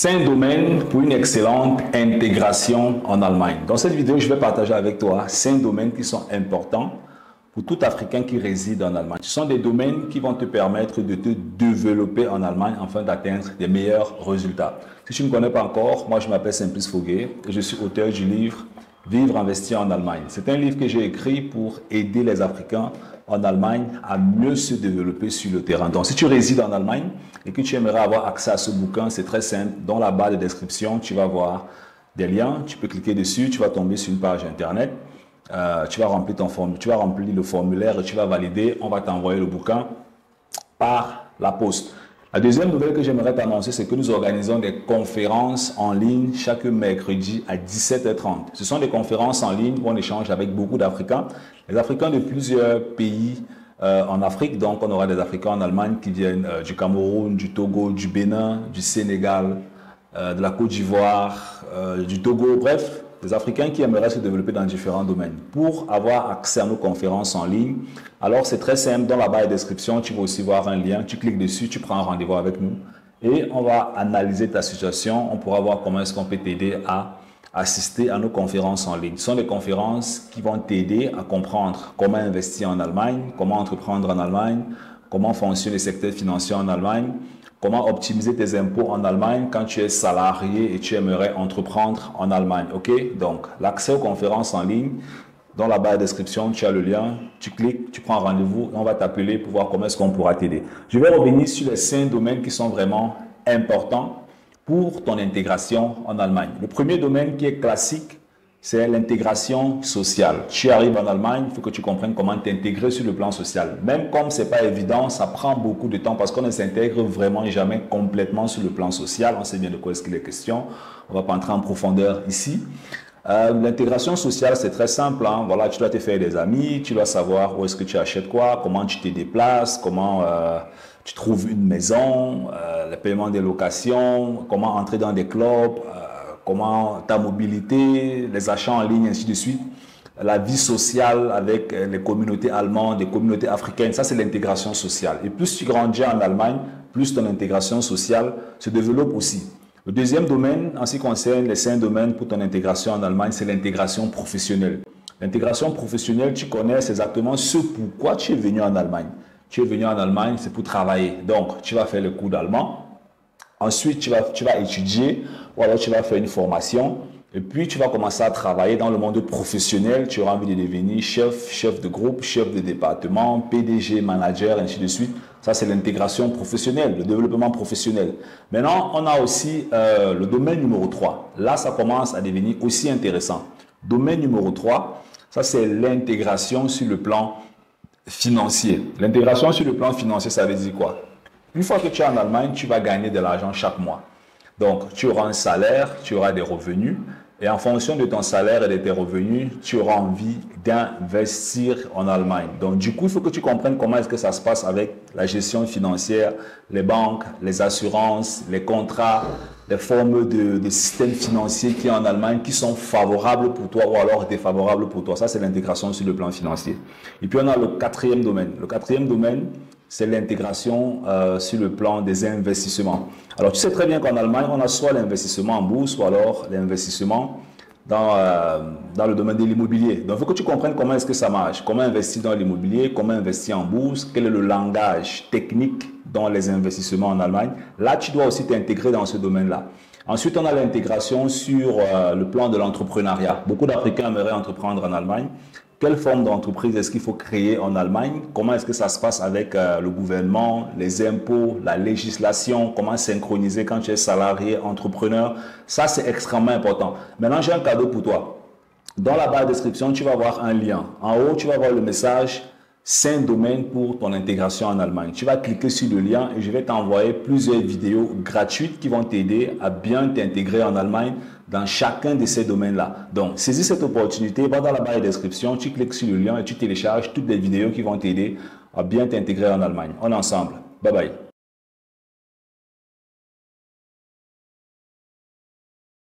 5 domaines pour une excellente intégration en Allemagne. Dans cette vidéo, je vais partager avec toi 5 domaines qui sont importants pour tout Africain qui réside en Allemagne. Ce sont des domaines qui vont te permettre de te développer en Allemagne afin d'atteindre des meilleurs résultats. Si tu ne me connais pas encore, moi je m'appelle Simplice Foguet et je suis auteur du livre Vivre, investir en Allemagne. C'est un livre que j'ai écrit pour aider les Africains en Allemagne à mieux se développer sur le terrain. Donc, si tu résides en Allemagne et que tu aimerais avoir accès à ce bouquin, c'est très simple. Dans la barre de description, tu vas voir des liens. Tu peux cliquer dessus, tu vas tomber sur une page internet. Tu vas remplir le formulaire et tu vas valider. On va t'envoyer le bouquin par la poste. La deuxième nouvelle que j'aimerais t'annoncer, c'est que nous organisons des conférences en ligne chaque mercredi à 17h30. Ce sont des conférences en ligne où on échange avec beaucoup d'Africains. Les Africains de plusieurs pays en Afrique. Donc, on aura des Africains en Allemagne qui viennent du Cameroun, du Togo, du Bénin, du Sénégal, de la Côte d'Ivoire, du Togo, bref. Des Africains qui aimeraient se développer dans différents domaines. Pour avoir accès à nos conférences en ligne, alors c'est très simple. Dans la barre de description, tu vas aussi voir un lien. Tu cliques dessus, tu prends un rendez-vous avec nous et on va analyser ta situation. On pourra voir comment est-ce qu'on peut t'aider à assister à nos conférences en ligne. Ce sont des conférences qui vont t'aider à comprendre comment investir en Allemagne, comment entreprendre en Allemagne, comment fonctionne le secteur financier en Allemagne, comment optimiser tes impôts en Allemagne quand tu es salarié et tu aimerais entreprendre en Allemagne. OK? Donc, l'accès aux conférences en ligne, dans la barre de description, tu as le lien, tu cliques, tu prends rendez-vous et on va t'appeler pour voir comment est-ce qu'on pourra t'aider. Je vais revenir sur les 5 domaines qui sont vraiment importants pour ton intégration en Allemagne. Le premier domaine qui est classique, c'est l'intégration sociale. Tu arrives en Allemagne, il faut que tu comprennes comment t'intégrer sur le plan social. Même comme ce n'est pas évident, ça prend beaucoup de temps parce qu'on ne s'intègre vraiment jamais complètement sur le plan social. On sait bien de quoi est-ce qu'il est question. On ne va pas entrer en profondeur ici. L'intégration sociale, c'est très simple. Hein. Voilà, tu dois te faire des amis, tu dois savoir où est-ce que tu achètes quoi, comment tu te déplaces, comment tu trouves une maison, le paiement des locations, comment entrer dans des clubs, comment ta mobilité, les achats en ligne, ainsi de suite, la vie sociale avec les communautés allemandes, les communautés africaines, ça c'est l'intégration sociale. Et plus tu grandis en Allemagne, plus ton intégration sociale se développe aussi. Le deuxième domaine, en ce qui concerne les 5 domaines pour ton intégration en Allemagne, c'est l'intégration professionnelle. L'intégration professionnelle, tu connais exactement ce pourquoi tu es venu en Allemagne. Tu es venu en Allemagne, c'est pour travailler. Donc, tu vas faire le cours d'allemand. Ensuite, tu vas étudier ou alors tu vas faire une formation et puis tu vas commencer à travailler dans le monde professionnel. Tu auras envie de devenir chef de groupe, chef de département, PDG, manager, ainsi de suite. Ça, c'est l'intégration professionnelle, le développement professionnel. Maintenant, on a aussi le domaine numéro 3. Là, ça commence à devenir aussi intéressant. Domaine numéro 3, ça c'est l'intégration sur le plan financier. L'intégration sur le plan financier, ça veut dire quoi? Une fois que tu es en Allemagne, tu vas gagner de l'argent chaque mois. Donc, tu auras un salaire, tu auras des revenus. Et en fonction de ton salaire et de tes revenus, tu auras envie d'investir en Allemagne. Donc, du coup, il faut que tu comprennes comment est-ce que ça se passe avec la gestion financière, les banques, les assurances, les contrats, les formes de systèmes financiers qui en Allemagne qui sont favorables pour toi ou alors défavorables pour toi. Ça, c'est l'intégration sur le plan financier. Et puis, on a le 4e domaine. Le 4e domaine, c'est l'intégration sur le plan des investissements. Alors, tu sais très bien qu'en Allemagne, on a soit l'investissement en bourse ou alors l'investissement dans le domaine de l'immobilier. Donc, il faut que tu comprennes comment est-ce que ça marche. Comment investir dans l'immobilier, comment investir en bourse, quel est le langage technique dans les investissements en Allemagne. Là, tu dois aussi t'intégrer dans ce domaine-là. Ensuite, on a l'intégration sur le plan de l'entrepreneuriat. Beaucoup d'Africains aimeraient entreprendre en Allemagne. Quelle forme d'entreprise est-ce qu'il faut créer en Allemagne? Comment est-ce que ça se passe avec le gouvernement, les impôts, la législation? Comment synchroniser quand tu es salarié, entrepreneur? Ça, c'est extrêmement important. Maintenant, j'ai un cadeau pour toi. Dans la barre de description, tu vas voir un lien. En haut, tu vas voir le message 5 domaines pour ton intégration en Allemagne. Tu vas cliquer sur le lien et je vais t'envoyer plusieurs vidéos gratuites qui vont t'aider à bien t'intégrer en Allemagne dans chacun de ces domaines-là. Donc, saisis cette opportunité, va dans la barre de description, tu cliques sur le lien et tu télécharges toutes les vidéos qui vont t'aider à bien t'intégrer en Allemagne. On est ensemble. Bye bye.